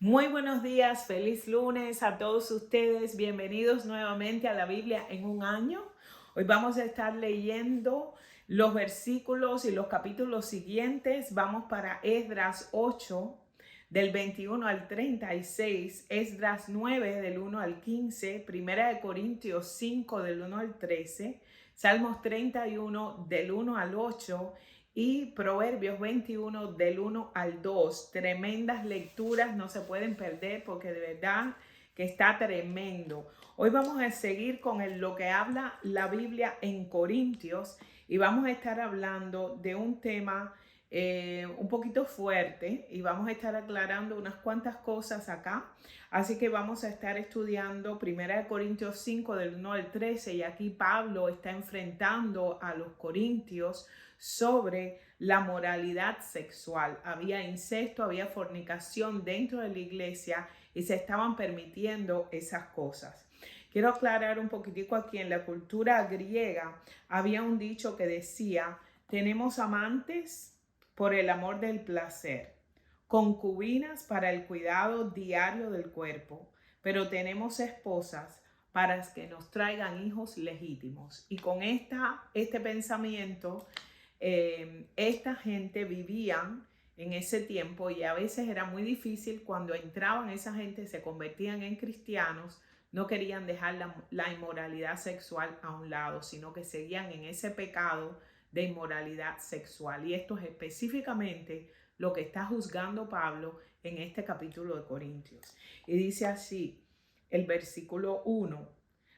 Muy buenos días, feliz lunes a todos ustedes. Bienvenidos nuevamente a la Biblia en un año. Hoy vamos a estar leyendo los versículos y los capítulos siguientes. Vamos para Esdras 8, del 21 al 36, Esdras 9, del 1 al 15, Primera de Corintios 5, del 1 al 13, Salmos 31, del 1 al 8 y Proverbios 21 del 1 al 2. Tremendas lecturas, no se pueden perder porque de verdad que está tremendo. Hoy vamos a seguir con lo que habla la Biblia en Corintios y vamos a estar hablando de un tema un poquito fuerte y vamos a estar aclarando unas cuantas cosas acá. Así que vamos a estar estudiando 1 Corintios 5 del 1 al 13 y aquí Pablo está enfrentando a los corintios sobre la moralidad sexual. Había incesto, había fornicación dentro de la iglesia y se estaban permitiendo esas cosas. Quiero aclarar un poquitico aquí, en la cultura griega había un dicho que decía: tenemos amantes por el amor del placer, concubinas para el cuidado diario del cuerpo, pero tenemos esposas para que nos traigan hijos legítimos. Y con este pensamiento, esta gente vivían en ese tiempo y a veces era muy difícil cuando entraban esa gente, se convertían en cristianos, no querían dejar la inmoralidad sexual a un lado, sino que seguían en ese pecado de inmoralidad sexual. Y esto es específicamente lo que está juzgando Pablo en este capítulo de Corintios. Y dice así el versículo 1: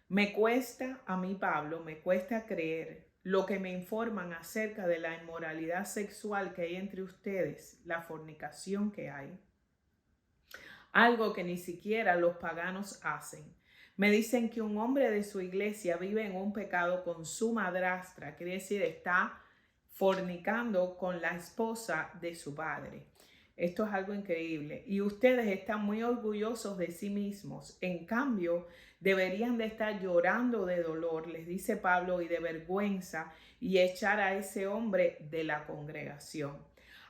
me cuesta a mí, Pablo, me cuesta creer lo que me informan acerca de la inmoralidad sexual que hay entre ustedes, la fornicación que hay, algo que ni siquiera los paganos hacen. Me dicen que un hombre de su iglesia vive en un pecado con su madrastra, quiere decir, está fornicando con la esposa de su padre. Esto es algo increíble. Y ustedes están muy orgullosos de sí mismos. En cambio, deberían de estar llorando de dolor, les dice Pablo, y de vergüenza, y echar a ese hombre de la congregación.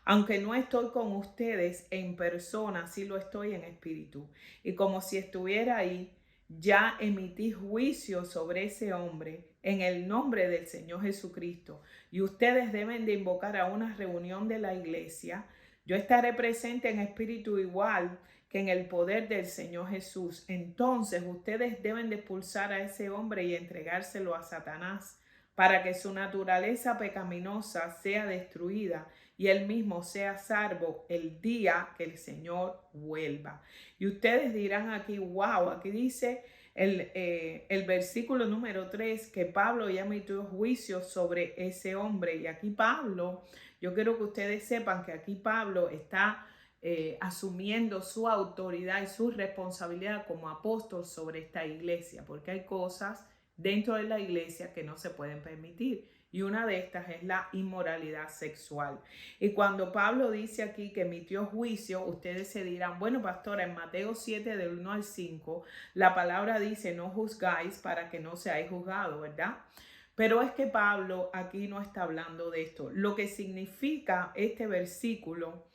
Aunque no estoy con ustedes en persona, sí lo estoy en espíritu. Y como si estuviera ahí, ya emití juicio sobre ese hombre en el nombre del Señor Jesucristo. Y ustedes deben de invocar a una reunión de la iglesia. Yo estaré presente en espíritu igual que en el poder del Señor Jesús. Entonces ustedes deben de expulsar a ese hombre y entregárselo a Satanás para que su naturaleza pecaminosa sea destruida y él mismo sea salvo el día que el Señor vuelva. Y ustedes dirán aquí: wow, aquí dice el versículo número 3 que Pablo ya emitió juicio sobre ese hombre. Y aquí Pablo, yo quiero que ustedes sepan que aquí Pablo está asumiendo su autoridad y su responsabilidad como apóstol sobre esta iglesia, porque hay cosas dentro de la iglesia que no se pueden permitir. Y una de estas es la inmoralidad sexual. Y cuando Pablo dice aquí que emitió juicio, ustedes se dirán: bueno, pastora, en Mateo 7 del 1 al 5, la palabra dice: no juzgáis para que no seáis juzgados, ¿verdad? Pero es que Pablo aquí no está hablando de esto. Lo que significa este versículo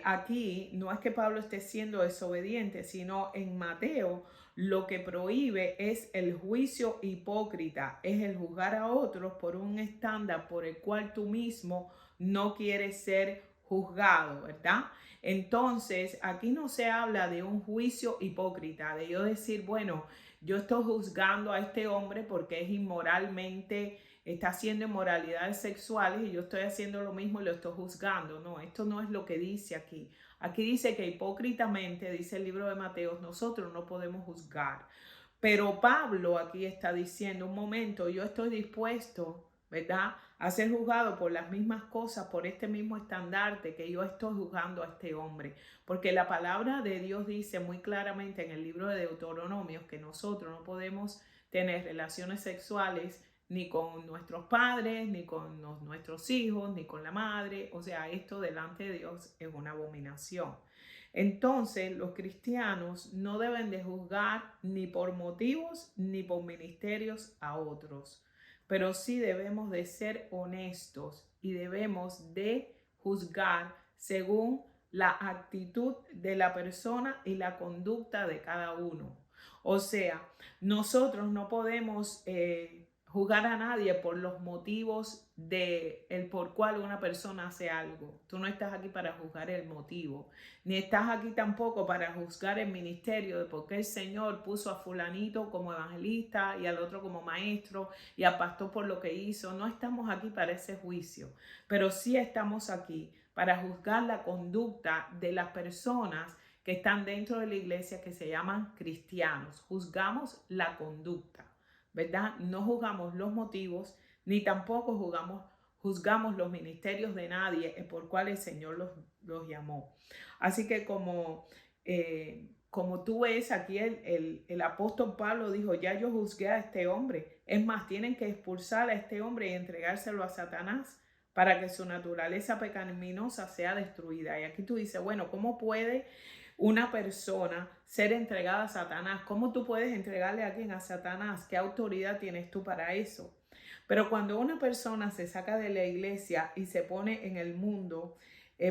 aquí no es que Pablo esté siendo desobediente, sino en Mateo lo que prohíbe es el juicio hipócrita, es el juzgar a otros por un estándar por el cual tú mismo no quieres ser juzgado, ¿verdad? Entonces, aquí no se habla de un juicio hipócrita, de yo decir, bueno, yo estoy juzgando a este hombre porque es inmoralmente, está haciendo inmoralidades sexuales y yo estoy haciendo lo mismo y lo estoy juzgando. No, esto no es lo que dice aquí. Aquí dice que hipócritamente, dice el libro de Mateo, nosotros no podemos juzgar. Pero Pablo aquí está diciendo: un momento, yo estoy dispuesto, ¿verdad?, a ser juzgado por las mismas cosas, por este mismo estandarte que yo estoy juzgando a este hombre. Porque la palabra de Dios dice muy claramente en el libro de Deuteronomios que nosotros no podemos tener relaciones sexuales ni con nuestros padres, ni con nuestros hijos, ni con la madre. O sea, esto delante de Dios es una abominación. Entonces, los cristianos no deben de juzgar ni por motivos ni por ministerios a otros, pero sí debemos de ser honestos y debemos de juzgar según la actitud de la persona y la conducta de cada uno. O sea, nosotros no podemos juzgar a nadie por los motivos de el por cual una persona hace algo. Tú no estás aquí para juzgar el motivo, ni estás aquí tampoco para juzgar el ministerio de por qué el Señor puso a fulanito como evangelista y al otro como maestro y al pastor por lo que hizo. No estamos aquí para ese juicio, pero sí estamos aquí para juzgar la conducta de las personas que están dentro de la iglesia que se llaman cristianos. Juzgamos la conducta, ¿verdad? No juzgamos los motivos, ni tampoco juzgamos los ministerios de nadie por cual el Señor los llamó. Así que como tú ves aquí, el apóstol Pablo dijo, ya yo juzgué a este hombre. Es más, tienen que expulsar a este hombre y entregárselo a Satanás para que su naturaleza pecaminosa sea destruida. Y aquí tú dices, bueno, ¿cómo puede una persona ser entregada a Satanás? ¿Cómo tú puedes entregarle a alguien a Satanás? ¿Qué autoridad tienes tú para eso? Pero cuando una persona se saca de la iglesia y se pone en el mundo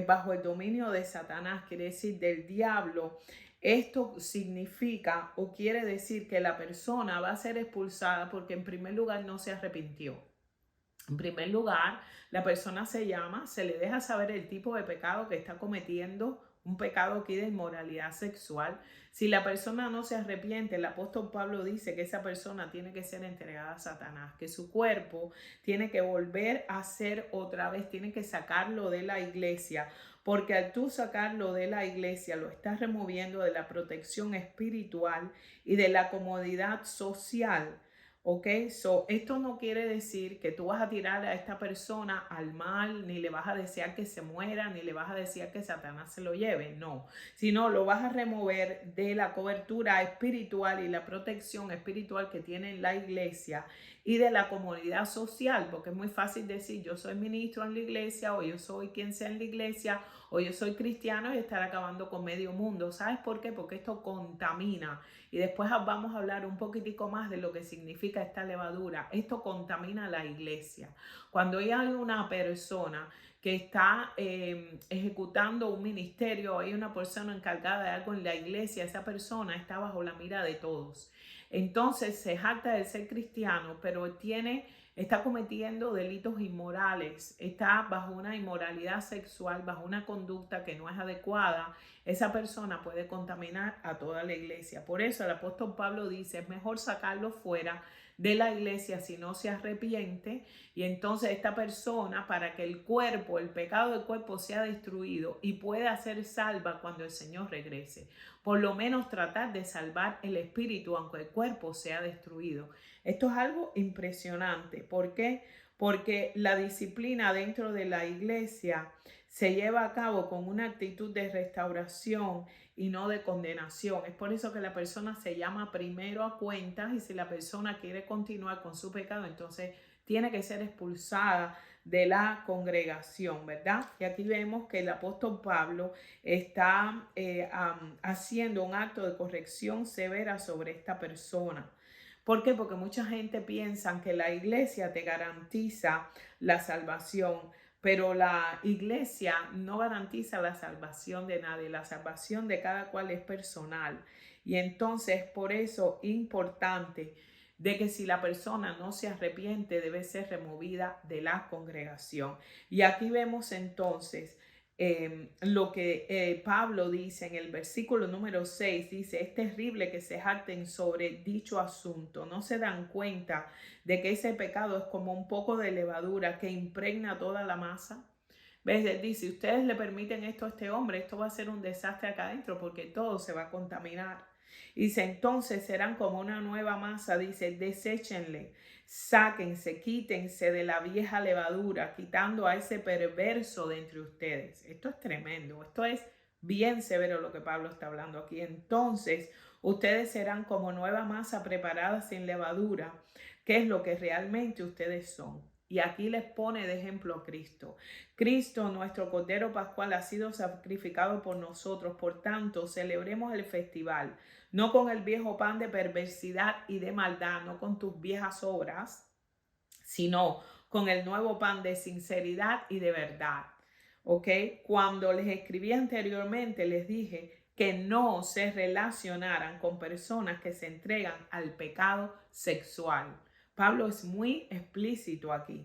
bajo el dominio de Satanás, quiere decir del diablo, esto significa o quiere decir que la persona va a ser expulsada porque en primer lugar no se arrepintió. En primer lugar, la persona se le deja saber el tipo de pecado que está cometiendo, un pecado aquí de inmoralidad sexual. Si la persona no se arrepiente, el apóstol Pablo dice que esa persona tiene que ser entregada a Satanás, que su cuerpo tiene que volver a ser otra vez, tiene que sacarlo de la iglesia, porque al tú sacarlo de la iglesia lo estás removiendo de la protección espiritual y de la comodidad social. Ok, esto no quiere decir que tú vas a tirar a esta persona al mal, ni le vas a desear que se muera, ni le vas a desear que Satanás se lo lleve, no, sino lo vas a remover de la cobertura espiritual y la protección espiritual que tiene la iglesia y de la comunidad social, porque es muy fácil decir yo soy ministro en la iglesia, o yo soy quien sea en la iglesia, o yo soy cristiano y estar acabando con medio mundo. ¿Sabes por qué? Porque esto contamina. Y después vamos a hablar un poquitico más de lo que significa esta levadura. Esto contamina la iglesia. Cuando hay una persona que está ejecutando un ministerio, hay una persona encargada de algo en la iglesia, esa persona está bajo la mira de todos. Entonces se jacta de ser cristiano, pero está cometiendo delitos inmorales, está bajo una inmoralidad sexual, bajo una conducta que no es adecuada. Esa persona puede contaminar a toda la iglesia. Por eso el apóstol Pablo dice, es mejor sacarlo fuera de la iglesia si no se arrepiente, y entonces esta persona, para que el pecado del cuerpo sea destruido y pueda ser salva cuando el Señor regrese. Por lo menos tratar de salvar el espíritu aunque el cuerpo sea destruido. Esto es algo impresionante. ¿Por qué? Porque la disciplina dentro de la iglesia se lleva a cabo con una actitud de restauración y no de condenación. Es por eso que la persona se llama primero a cuentas, y si la persona quiere continuar con su pecado, entonces tiene que ser expulsada de la congregación, ¿verdad? Y aquí vemos que el apóstol Pablo está haciendo un acto de corrección severa sobre esta persona. ¿Por qué? Porque mucha gente piensa que la iglesia te garantiza la salvación, pero la iglesia no garantiza la salvación de nadie. La salvación de cada cual es personal. Y entonces, por eso es importante de que si la persona no se arrepiente, debe ser removida de la congregación. Y aquí vemos entonces lo que Pablo dice en el versículo número 6, dice, es terrible que se jacten sobre dicho asunto. No se dan cuenta de que ese pecado es como un poco de levadura que impregna toda la masa. ¿Ves? Él dice, si ustedes le permiten esto a este hombre, esto va a ser un desastre acá adentro porque todo se va a contaminar. Y dice, entonces serán como una nueva masa, dice, deséchenle, sáquense, quítense de la vieja levadura, quitando a ese perverso de entre ustedes. Esto es tremendo, esto es bien severo lo que Pablo está hablando aquí. Entonces, ustedes serán como nueva masa preparada sin levadura, que es lo que realmente ustedes son. Y aquí les pone de ejemplo a Cristo. Cristo, nuestro Cordero Pascual, ha sido sacrificado por nosotros. Por tanto, celebremos el festival, no con el viejo pan de perversidad y de maldad, no con tus viejas obras, sino con el nuevo pan de sinceridad y de verdad. ¿ok? Cuando les escribí anteriormente, les dije que no se relacionaran con personas que se entregan al pecado sexual. Pablo es muy explícito aquí,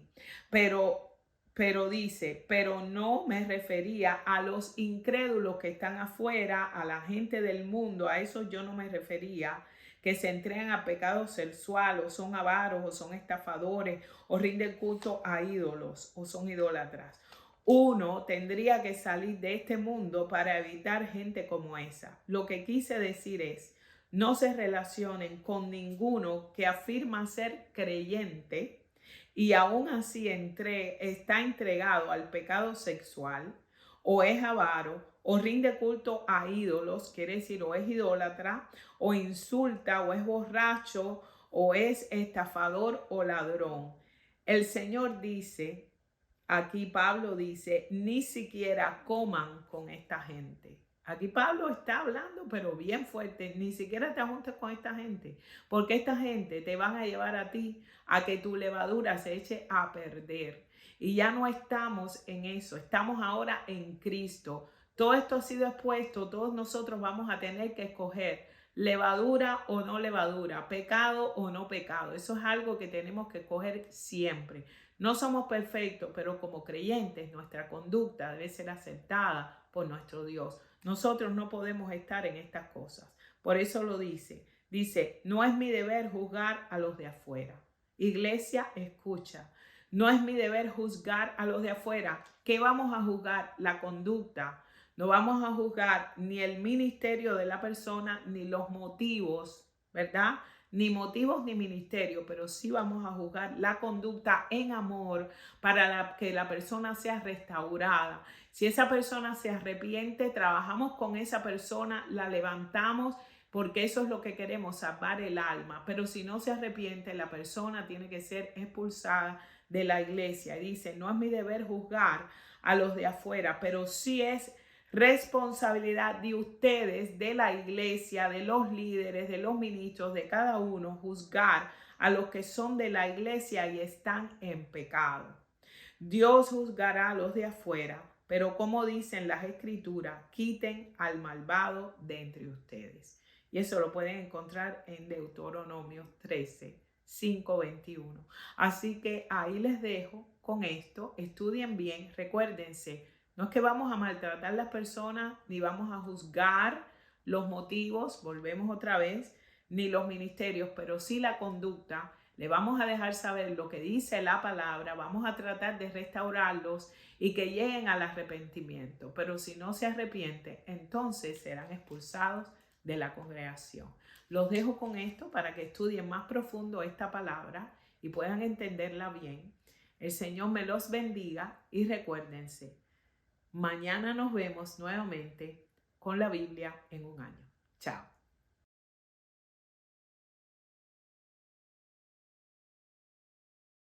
pero dice, pero no me refería a los incrédulos que están afuera, a la gente del mundo, a eso yo no me refería, que se entregan a pecado sexual, o son avaros, o son estafadores, o rinden culto a ídolos, o son idólatras. Uno tendría que salir de este mundo para evitar gente como esa. Lo que quise decir es, no se relacionen con ninguno que afirma ser creyente y aún así está entregado al pecado sexual, o es avaro, o rinde culto a ídolos, quiere decir, o es idólatra, o insulta, o es borracho, o es estafador o ladrón. El Señor dice, aquí Pablo dice, ni siquiera coman con esta gente. Aquí Pablo está hablando, pero bien fuerte, ni siquiera te juntes con esta gente, porque esta gente te van a llevar a ti a que tu levadura se eche a perder. Y ya no estamos en eso, estamos ahora en Cristo. Todo esto ha sido expuesto, todos nosotros vamos a tener que escoger levadura o no levadura, pecado o no pecado. Eso es algo que tenemos que escoger siempre. No somos perfectos, pero como creyentes nuestra conducta debe ser aceptada por nuestro Dios. Nosotros no podemos estar en estas cosas. Por eso lo dice. Dice, no es mi deber juzgar a los de afuera. Iglesia, escucha. No es mi deber juzgar a los de afuera. ¿Qué vamos a juzgar? La conducta. No vamos a juzgar ni el ministerio de la persona, ni los motivos, ¿verdad? Ni motivos ni ministerio, pero sí vamos a juzgar la conducta en amor para que la persona sea restaurada. Si esa persona se arrepiente, trabajamos con esa persona, la levantamos, porque eso es lo que queremos, salvar el alma. Pero si no se arrepiente, la persona tiene que ser expulsada de la iglesia. Y dice, no es mi deber juzgar a los de afuera, pero sí es responsabilidad de ustedes, de la iglesia, de los líderes, de los ministros, de cada uno, juzgar a los que son de la iglesia y están en pecado. Dios juzgará a los de afuera, pero como dicen las escrituras, quiten al malvado de entre ustedes. Y eso lo pueden encontrar en Deuteronomio 13, 5, 21. Así que ahí les dejo con esto. Estudien bien, recuérdense. No es que vamos a maltratar a las personas, ni vamos a juzgar los motivos, volvemos otra vez, ni los ministerios, pero sí la conducta. Le vamos a dejar saber lo que dice la palabra, vamos a tratar de restaurarlos y que lleguen al arrepentimiento. Pero si no se arrepiente, entonces serán expulsados de la congregación. Los dejo con esto para que estudien más profundo esta palabra y puedan entenderla bien. El Señor me los bendiga y recuérdense, mañana nos vemos nuevamente con la Biblia en un año. Chao.